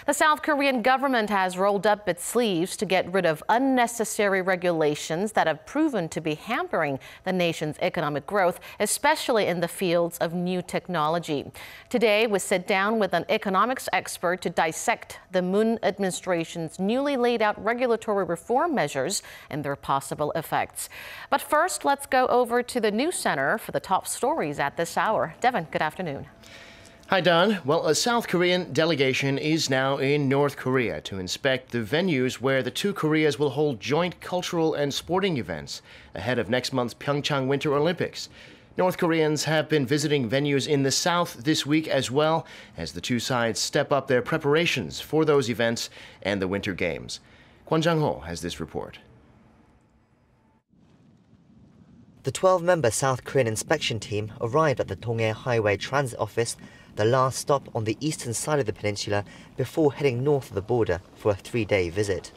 The South Korean government has rolled up its sleeves to get rid of unnecessary regulations that have proven to be hampering the nation's economic growth, especially in the fields of new technology. Today, we sit down with an economics expert to dissect the Moon administration's newly laid out regulatory reform measures and their possible effects. But first, let's go over to the News Center for the top stories at this hour. Devin, good afternoon. Hi, Don. Well, a South Korean delegation is now in North Korea to inspect the venues where the two Koreas will hold joint cultural and sporting events ahead of next month's PyeongChang Winter Olympics. North Koreans have been visiting venues in the South this week as well as the two sides step up their preparations for those events and the Winter Games. Kwon Jang-ho has this report. The 12-member South Korean inspection team arrived at the Donghae Highway Transit Office, the last stop on the eastern side of the peninsula, before heading north of the border for a 3-day visit.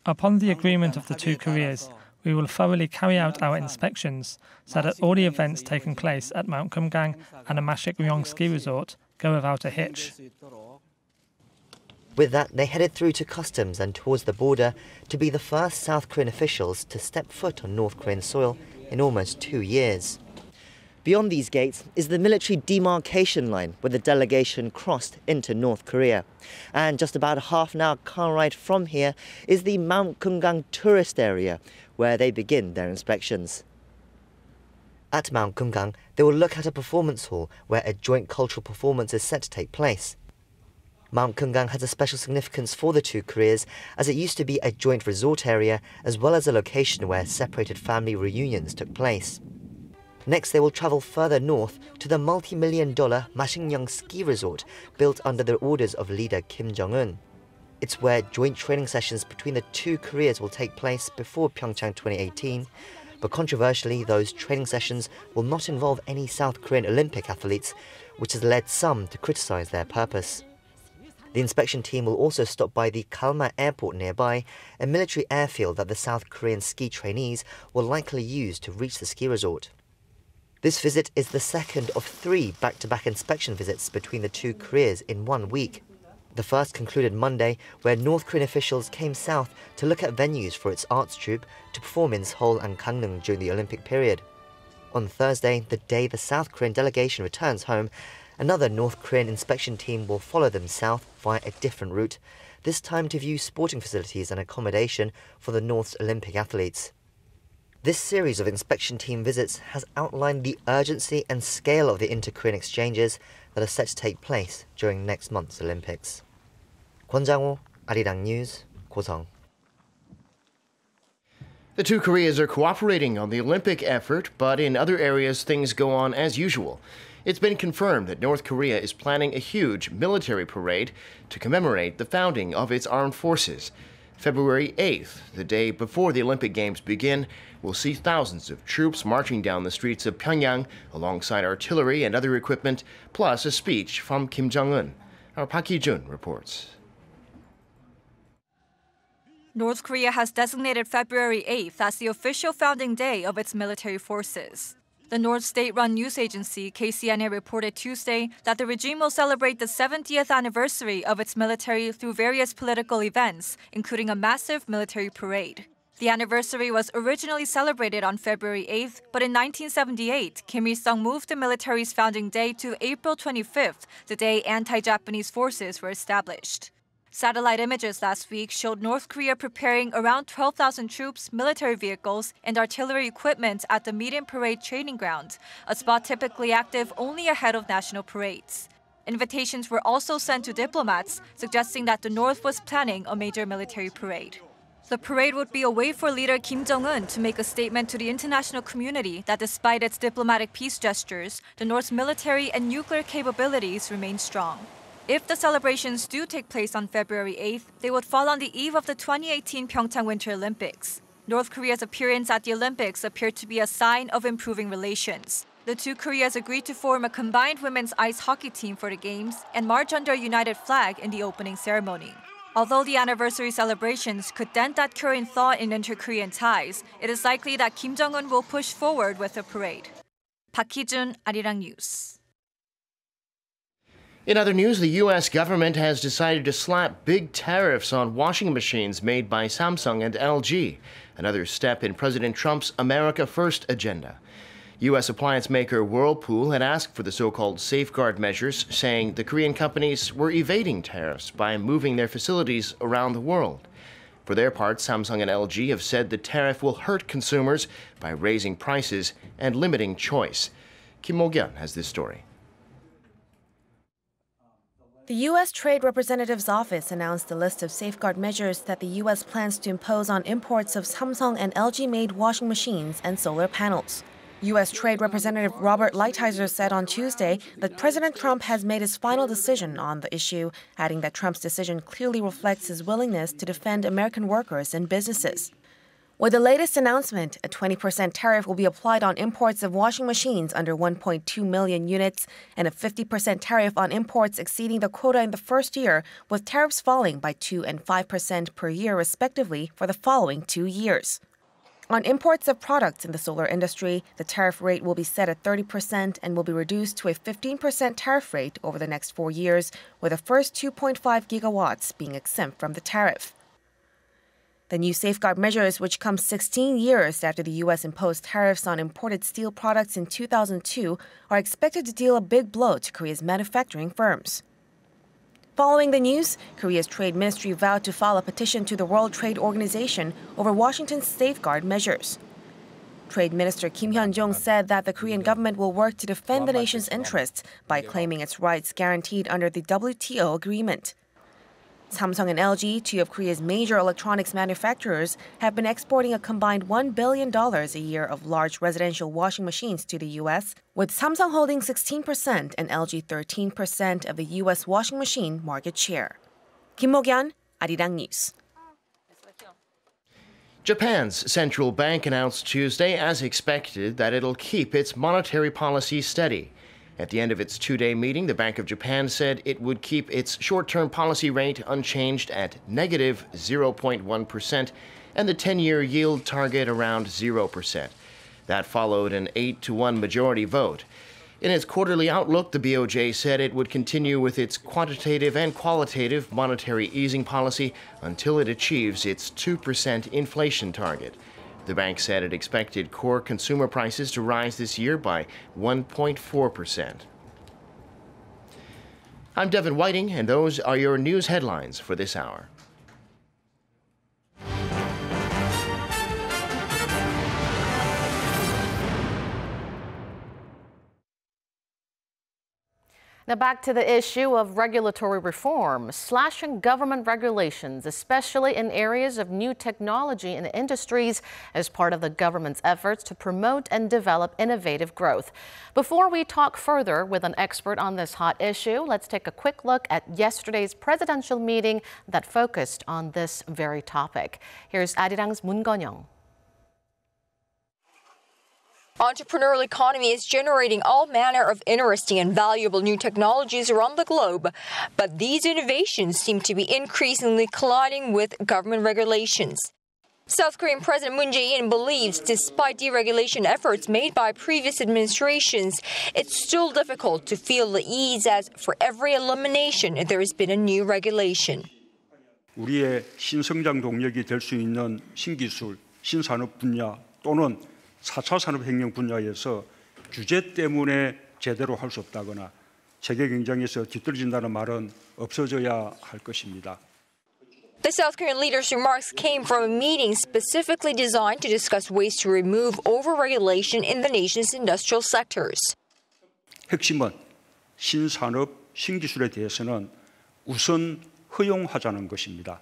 Upon the agreement of the two Koreas, we will thoroughly carry out our inspections so that all the events taking place at Mount Kumgang and Arirang ski resort go without a hitch. With that, they headed through to customs and towards the border to be the first South Korean officials to step foot on North Korean soil in almost 2 years. Beyond these gates is the military demarcation line where the delegation crossed into North Korea. And just about a half an hour car ride from here is the Mount Kumgang tourist area where they begin their inspections. At Mount Kumgang, they will look at a performance hall where a joint cultural performance is set to take place. Mount Kumgang has a special significance for the two Koreas as it used to be a joint resort area as well as a location where separated family reunions took place. Next, they will travel further north to the multi-million-dollar Masingyang ski resort built under the orders of leader Kim Jong-un. It's where joint training sessions between the two Koreas will take place before PyeongChang 2018. But controversially, those training sessions will not involve any South Korean Olympic athletes, which has led some to criticize their purpose. The inspection team will also stop by the Kalma airport nearby, a military airfield that the South Korean ski trainees will likely use to reach the ski resort. This visit is the second of 3 back-to-back inspection visits between the two Koreas in 1 week. The first concluded Monday, where North Korean officials came south to look at venues for its arts troupe to perform in Seoul and Gangneung during the Olympic period. On Thursday, the day the South Korean delegation returns home, another North Korean inspection team will follow them south via a different route, this time to view sporting facilities and accommodation for the North's Olympic athletes. This series of inspection team visits has outlined the urgency and scale of the inter-Korean exchanges that are set to take place during next month's Olympics. Kwon Jang-ho, Arirang News, Gosong. The two Koreas are cooperating on the Olympic effort, but in other areas things go on as usual. It's been confirmed that North Korea is planning a huge military parade to commemorate the founding of its armed forces. February 8th, the day before the Olympic Games begin, will see thousands of troops marching down the streets of Pyongyang alongside artillery and other equipment, plus a speech from Kim Jong-un. Our Park Hee-jun reports. North Korea has designated February 8th as the official founding day of its military forces. The North state-run news agency KCNA reported Tuesday that the regime will celebrate the 70th anniversary of its military through various political events, including a massive military parade. The anniversary was originally celebrated on February 8th, but in 1978, Kim Il-sung moved the military's founding day to April 25th, the day anti-Japanese forces were established. Satellite images last week showed North Korea preparing around 12,000 troops, military vehicles, and artillery equipment at the Median Parade Training Ground, a spot typically active only ahead of national parades. Invitations were also sent to diplomats, suggesting that the North was planning a major military parade. The parade would be a way for leader Kim Jong-un to make a statement to the international community that despite its diplomatic peace gestures, the North's military and nuclear capabilities remain strong. If the celebrations do take place on February 8th, they would fall on the eve of the 2018 PyeongChang Winter Olympics. North Korea's appearance at the Olympics appeared to be a sign of improving relations. The two Koreas agreed to form a combined women's ice hockey team for the Games and march under a united flag in the opening ceremony. Although the anniversary celebrations could dent that current thaw in inter-Korean ties, it is likely that Kim Jong-un will push forward with the parade. Park Hee-jun, Arirang News. In other news, the U.S. government has decided to slap big tariffs on washing machines made by Samsung and LG, another step in President Trump's America First agenda. U.S. appliance maker Whirlpool had asked for the so-called safeguard measures, saying the Korean companies were evading tariffs by moving their facilities around the world. For their part, Samsung and LG have said the tariff will hurt consumers by raising prices and limiting choice. Kim Mo-gyun has this story. The U.S. Trade Representative's office announced a list of safeguard measures that the U.S. plans to impose on imports of Samsung and LG-made washing machines and solar panels. U.S. Trade Representative Robert Lighthizer said on Tuesday that President Trump has made his final decision on the issue, adding that Trump's decision clearly reflects his willingness to defend American workers and businesses. With the latest announcement, a 20% tariff will be applied on imports of washing machines under 1.2 million units and a 50% tariff on imports exceeding the quota in the first year, with tariffs falling by 2% and 5% per year respectively for the following 2 years. On imports of products in the solar industry, the tariff rate will be set at 30% and will be reduced to a 15% tariff rate over the next 4 years, with the first 2.5 gigawatts being exempt from the tariff. The new safeguard measures, which come 16 years after the U.S. imposed tariffs on imported steel products in 2002, are expected to deal a big blow to Korea's manufacturing firms. Following the news, Korea's trade ministry vowed to file a petition to the World Trade Organization over Washington's safeguard measures. Trade Minister Kim Hyun-jong said that the Korean government will work to defend the nation's interests by claiming its rights guaranteed under the WTO agreement. Samsung and LG, two of Korea's major electronics manufacturers, have been exporting a combined $1 billion a year of large residential washing machines to the U.S., with Samsung holding 16% and LG 13% of the U.S. washing machine market share. Kim Mo-gyun, Arirang News. Japan's central bank announced Tuesday, as expected, that it'll keep its monetary policy steady. At the end of its two-day meeting, the Bank of Japan said it would keep its short-term policy rate unchanged at negative 0.1% and the 10-year yield target around 0%. That followed an 8-1 majority vote. In its quarterly outlook, the BOJ said it would continue with its quantitative and qualitative monetary easing policy until it achieves its 2% inflation target. The bank said it expected core consumer prices to rise this year by 1.4%. I'm Devin Whiting, and those are your news headlines for this hour. Now back to the issue of regulatory reform. Slashing government regulations, especially in areas of new technology and industries, as part of the government's efforts to promote and develop innovative growth. Before we talk further with an expert on this hot issue, let's take a quick look at yesterday's presidential meeting that focused on this very topic. Here's Arirang's Moon Gon-young. Entrepreneurial economy is generating all manner of interesting and valuable new technologies around the globe, but these innovations seem to be increasingly colliding with government regulations. South Korean President Moon Jae-in believes despite deregulation efforts made by previous administrations, it's still difficult to feel the ease as for every elimination there has been a new regulation. 우리의 신성장 동력이 될 수 있는 신기술, 신산업 분야 또는 4차 산업혁명 분야에서 규제 때문에 제대로 할 수 없다거나 세계 경쟁에서 뒤떨어진다는 말은 없어져야 할 것입니다. The South Korean leader's remarks came from a meeting specifically designed to discuss ways to remove overregulation in the nation's industrial sectors. 핵심은 신산업, 신기술에 대해서는 우선 허용하자는 것입니다.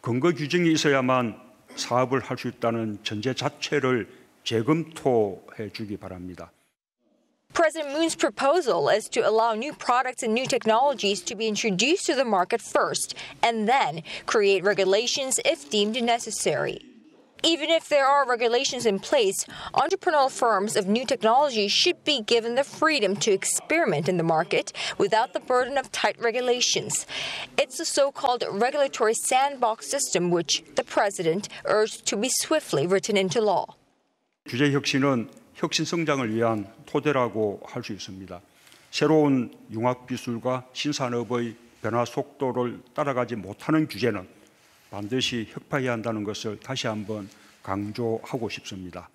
근거 규정이 있어야만 사업을 할 수 있다는 전제 자체를 재검토해 주기 바랍니다. President Moon's proposal is to allow new products and new technologies to be introduced to the market first, and then create regulations if deemed necessary. Even if there are regulations in place, entrepreneurial firms of new technology should be given the freedom to experiment in the market without the burden of tight regulations. It's the so-called regulatory sandbox system which the president urged to be swiftly written into law. 규제 혁신은 혁신 성장을 위한 토대라고 할 수 있습니다. 새로운 융합기술과 신산업의 변화 속도를 따라가지 못하는 규제는 반드시 혁파해야 한다는 것을 다시 한번 강조하고 싶습니다.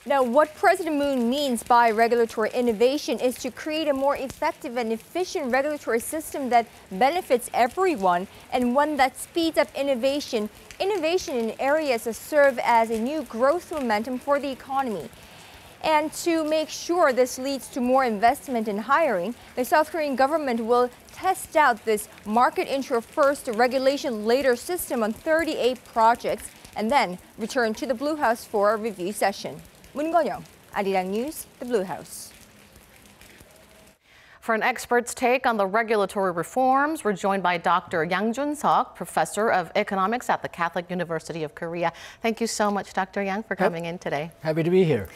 Now, what President Moon means by regulatory innovation is to create a more effective and efficient regulatory system that benefits everyone and one that speeds up innovation in areas that serve as a new growth momentum for the economy. And to make sure this leads to more investment in hiring, the South Korean government will test out this market intro first, regulation later system on 38 projects and then return to the Blue House for a review session. 문건영, Arirang News, the Blue House. For an expert's take on the regulatory reforms, we're joined by Dr. Yang Jun-seok, professor of economics at the Catholic University of Korea. Thank you so much, Dr. Yang, for coming in today. Happy to be here.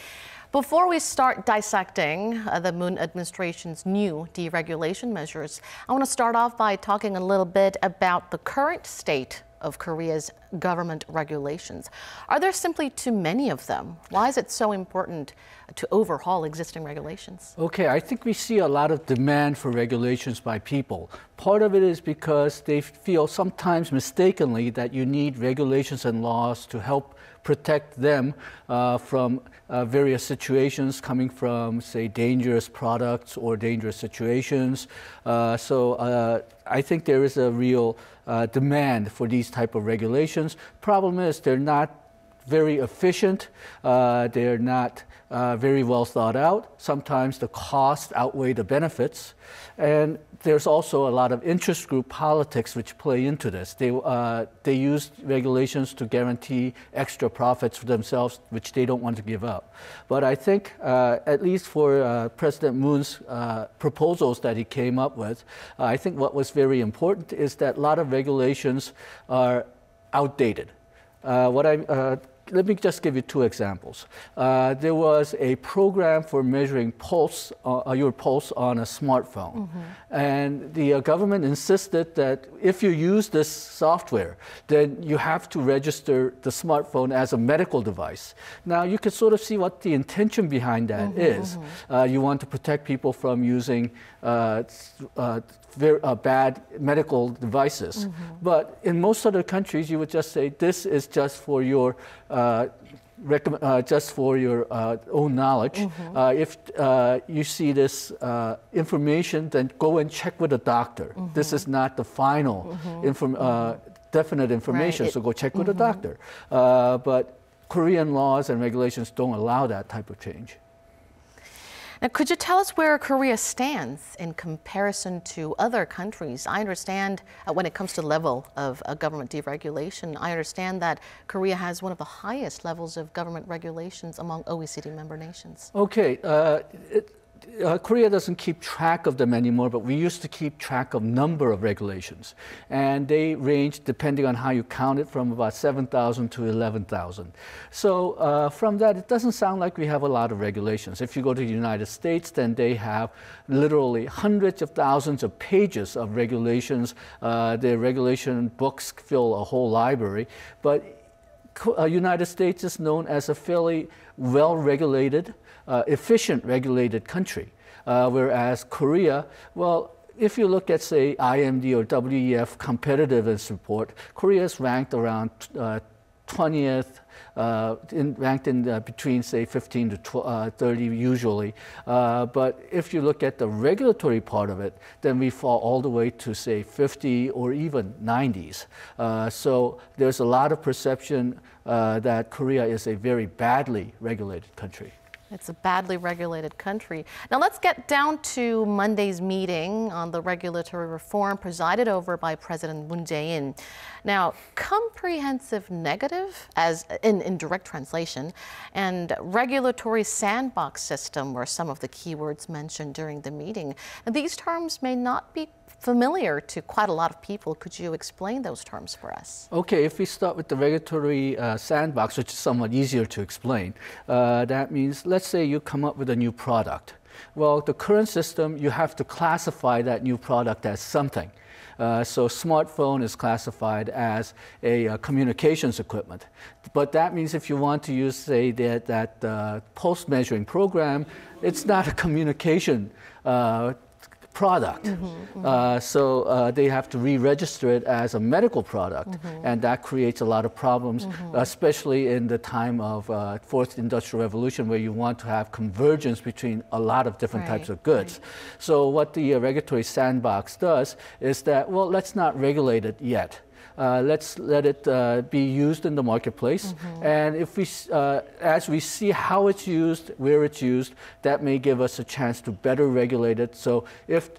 Before we start dissecting the Moon administration's new deregulation measures, I want to start off by talking a little bit about the current state of Korea's government regulations. Are there simply too many of them? Why is it so important to overhaul existing regulations? Okay, I think we see a lot of demand for regulations by people. Part of it is because they feel sometimes mistakenly that you need regulations and laws to help protect them from various situations coming from, say, dangerous products or dangerous situations. So I think there is a real demand for these type of regulations. Problem is they're not very efficient. They're not very well thought out. Sometimes the costs outweigh the benefits. And there's also a lot of interest group politics which play into this. They use regulations to guarantee extra profits for themselves, which they don't want to give up. But I think, at least for President Moon's proposals that he came up with, I think what was very important is that a lot of regulations are outdated. Let me just give you two examples. There was a program for measuring your pulse on a smartphone. And the government insisted that if you use this software, then you have to register the smartphone as a medical device. Now, you can sort of see what the intention behind that is. You want to protect people from using bad medical devices. But in most other countries, you would just say, this is just for your own knowledge. If you see this information, then go and check with a doctor. This is not the final definite information, right. So go check with a doctor. But Korean laws and regulations don't allow that type of change. Now, could you tell us where Korea stands in comparison to other countries? I understand when it comes to the level of government deregulation, I understand that Korea has one of the highest levels of government regulations among OECD member nations. Okay. Korea doesn't keep track of them anymore, but we used to keep track of number of regulations. And they range, depending on how you count it, from about 7,000 to 11,000. So from that, it doesn't sound like we have a lot of regulations. If you go to the United States, then they have literally hundreds of thousands of pages of regulations. Their regulation books fill a whole library. But United States is known as a fairly well-regulated, efficient regulated country, whereas Korea, well, if you look at, say, IMD or WEF competitiveness report, Korea is ranked around 20th, ranked in between, say, 15 to 30 usually. But if you look at the regulatory part of it, then we fall all the way to, say, 50 or even 90s. So there's a lot of perception that Korea is a very badly regulated country. It's a badly regulated country. Now let's get down to Monday's meeting on the regulatory reform presided over by President Moon Jae-in. Now, comprehensive negative, as in direct translation, and regulatory sandbox system were some of the keywords mentioned during the meeting. And these terms may not be familiar to quite a lot of people. Could you explain those terms for us? Okay, if we start with the regulatory sandbox, which is somewhat easier to explain, that means, let's say you come up with a new product. Well, the current system, you have to classify that new product as something. So smartphone is classified as a communications equipment. But that means if you want to use, say, that pulse measuring program, it's not a communication product. So they have to re-register it as a medical product, and that creates a lot of problems, especially in the time of Fourth Industrial Revolution, where you want to have convergence between a lot of different types of goods. So what the regulatory sandbox does is that, well, let's not regulate it yet. Let's let it be used in the marketplace, and if we, as we see how it's used, where it's used, that may give us a chance to better regulate it. So if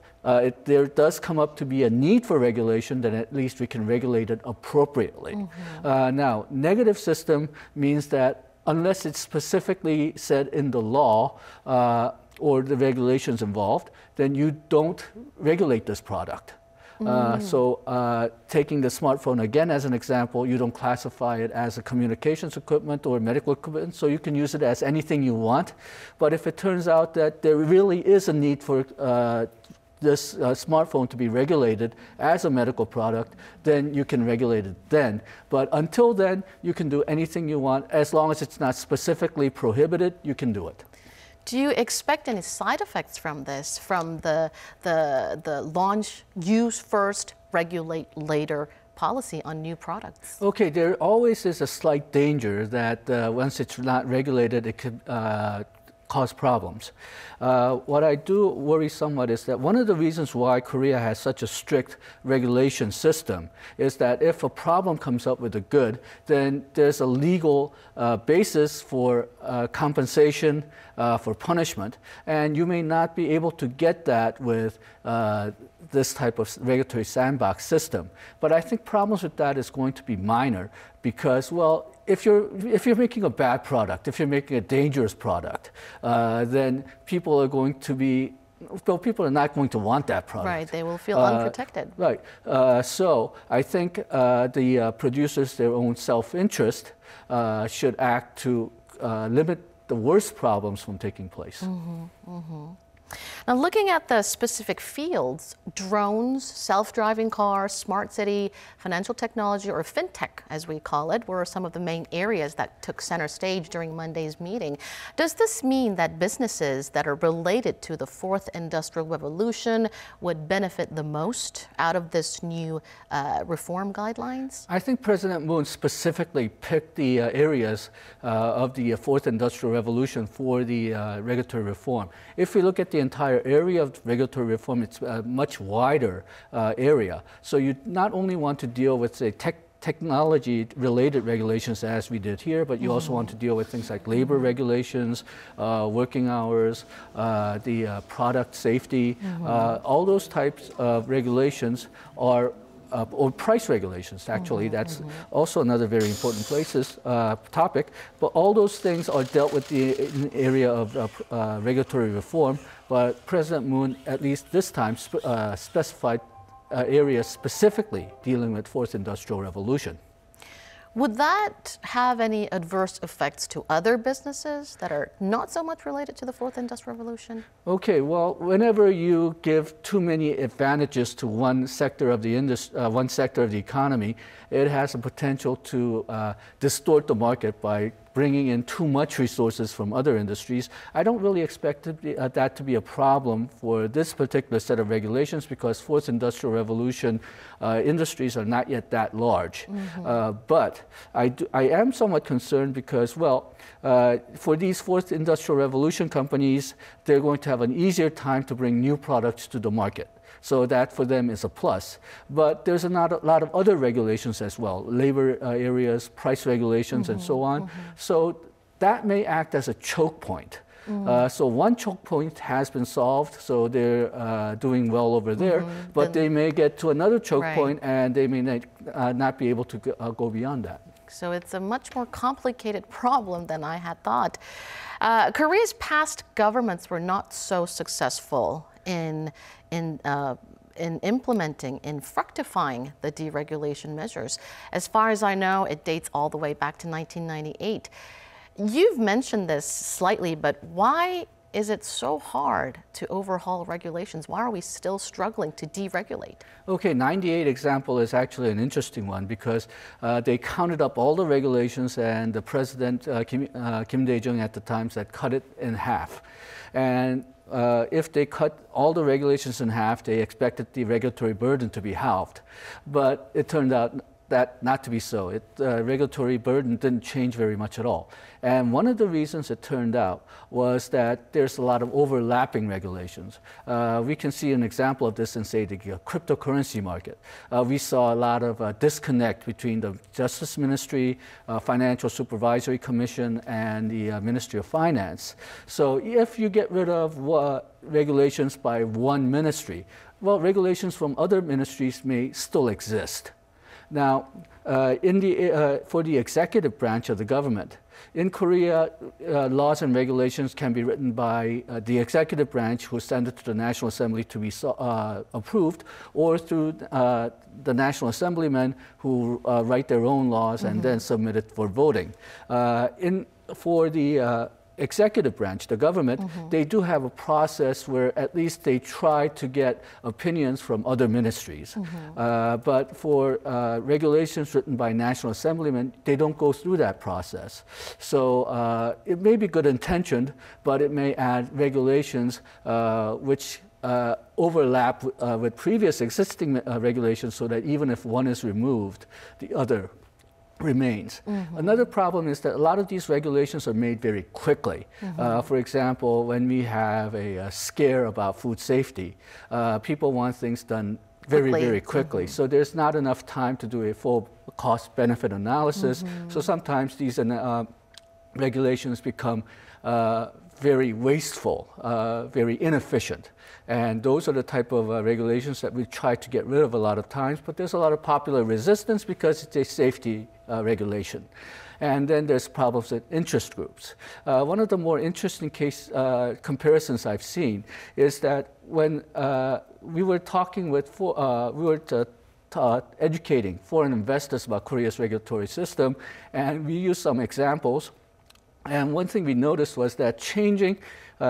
there does come up to be a need for regulation, then at least we can regulate it appropriately. Now, negative system means that unless it's specifically said in the law or the regulations involved, then you don't regulate this product. So taking the smartphone again as an example, you don't classify it as a communications equipment or medical equipment, so you can use it as anything you want. But if it turns out that there really is a need for this smartphone to be regulated as a medical product, then you can regulate it then. But until then, you can do anything you want. As long as it's not specifically prohibited, you can do it. Do you expect any side effects from this, from the launch, use first, regulate later policy on new products? Okay, there always is a slight danger that once it's not regulated, it could cause problems. What I do worry somewhat is that one of the reasons why Korea has such a strict regulation system is that if a problem comes up with a good, then there's a legal basis for compensation, for punishment, and you may not be able to get that with this type of regulatory sandbox system. But I think problems with that is going to be minor because, well, if you're making a bad product, if you're making a dangerous product, then people are going to be, well, people are not going to want that product. Right, they will feel unprotected. Right. So I think the producers, their own self-interest, should act to limit the worst problems from taking place. Now, looking at the specific fields, drones, self-driving cars, smart city, financial technology, or fintech, as we call it, were some of the main areas that took center stage during Monday's meeting. Does this mean that businesses that are related to the Fourth Industrial Revolution would benefit the most out of this new reform guidelines? I think President Moon specifically picked the areas of the Fourth Industrial Revolution for the regulatory reform. If we look at the entire area of regulatory reform, it's a much wider area. So you not only want to deal with, say, technology-related regulations as we did here, but you also want to deal with things like labor regulations, working hours, the product safety. All those types of regulations are or price regulations, actually. That's also another very important topic. But all those things are dealt with in the area of regulatory reform. But President Moon, at least this time, specified areas specifically dealing with Fourth Industrial Revolution. Would that have any adverse effects to other businesses that are not so much related to the Fourth Industrial Revolution? Okay, well, whenever you give too many advantages to one sector of the economy, it has a potential to distort the market by bringing in too much resources from other industries. I don't really expect that to be a problem for this particular set of regulations because Fourth Industrial Revolution industries are not yet that large. But I am somewhat concerned because, well, for these Fourth Industrial Revolution companies, they're going to have an easier time to bring new products to the market. So that for them is a plus. But there's a lot of other regulations as well, labor areas, price regulations, and so on. So that may act as a choke point. So one choke point has been solved, so they're doing well over there, but they may get to another choke point and they may not be able to go beyond that. So it's a much more complicated problem than I had thought. Korea's past governments were not so successful in implementing, in fructifying the deregulation measures. As far as I know, it dates all the way back to 1998. You've mentioned this slightly, but why is it so hard to overhaul regulations? Why are we still struggling to deregulate? Okay, 98 example is actually an interesting one because they counted up all the regulations, and the president, Kim Dae-jung at the time, said cut it in half. And if they cut all the regulations in half, they expected the regulatory burden to be halved. But it turned out that not to be so. Regulatory burden didn't change very much at all. And one of the reasons it turned out was that there's a lot of overlapping regulations. We can see an example of this in, say, the cryptocurrency market. We saw a lot of disconnect between the Justice Ministry, Financial Supervisory Commission, and the Ministry of Finance. So if you get rid of regulations by one ministry, well, regulations from other ministries may still exist. Now, for the executive branch of the government, in Korea, laws and regulations can be written by the executive branch, who send it to the National Assembly to be approved, or through the National Assemblymen, who write their own laws and then submit it for voting. For the executive branch, the government, they do have a process where at least they try to get opinions from other ministries. But for regulations written by National Assemblymen, they don't go through that process. So it may be good intentioned, but it may add regulations which overlap with previous existing regulations, so that even if one is removed, the other remains. Another problem is that a lot of these regulations are made very quickly. For example, when we have a scare about food safety, people want things done very quickly. So there's not enough time to do a full cost-benefit analysis. So sometimes these regulations become very wasteful, very inefficient. And those are the type of regulations that we try to get rid of a lot of times, but there's a lot of popular resistance because it's a safety regulation. And then there's problems with interest groups. One of the more interesting comparisons I've seen is that when we were talking with, educating foreign investors about Korea's regulatory system, and we used some examples. And one thing we noticed was that changing,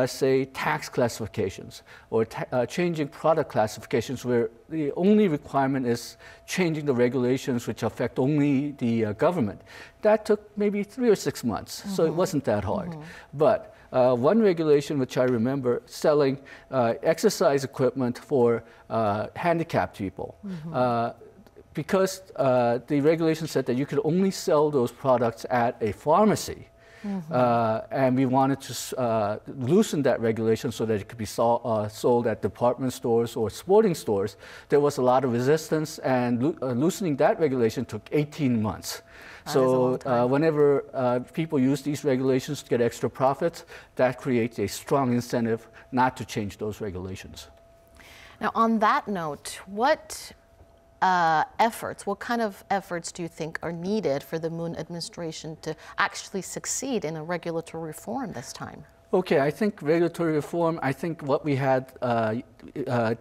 say, tax classifications or changing product classifications, where the only requirement is changing the regulations which affect only the government, that took maybe 3 or 6 months. So it wasn't that hard. But one regulation which I remember, selling exercise equipment for handicapped people, because the regulation said that you could only sell those products at a pharmacy. And we wanted to loosen that regulation so that it could be sold at department stores or sporting stores. There was a lot of resistance, and loosening that regulation took 18 months. So whenever people use these regulations to get extra profits, that creates a strong incentive not to change those regulations. Now, on that note, what kind of efforts do you think are needed for the Moon administration to actually succeed in a regulatory reform this time? Okay, I think regulatory reform, I think what we had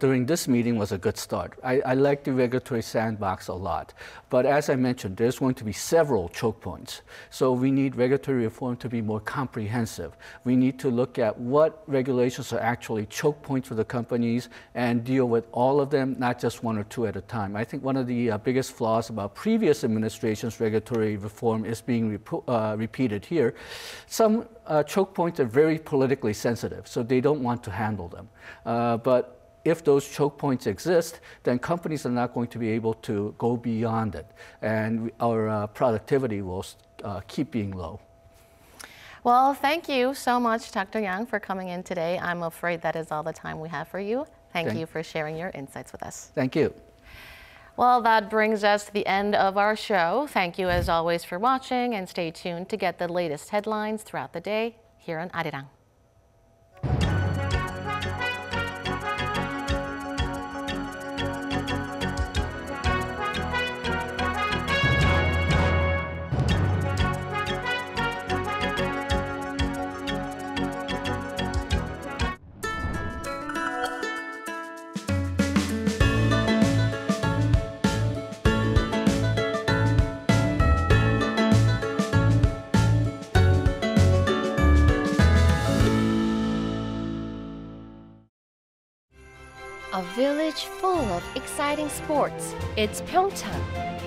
during this meeting was a good start. I like the regulatory sandbox a lot. But as I mentioned, there's going to be several choke points. So we need regulatory reform to be more comprehensive. We need to look at what regulations are actually choke points for the companies and deal with all of them, not just one or two at a time. I think one of the biggest flaws about previous administrations' regulatory reform is being repeated here. Some choke points are very politically sensitive, so they don't want to handle them. But if those choke points exist, then companies are not going to be able to go beyond it, and our productivity will keep being low. Well, thank you so much, Dr. Yang, for coming in today. I'm afraid that is all the time we have for you. Thank you for sharing your insights with us. Thank you. Well, that brings us to the end of our show. Thank you, as always, for watching, and stay tuned to get the latest headlines throughout the day here on Arirang. a village full of exciting sports. It's PyeongChang.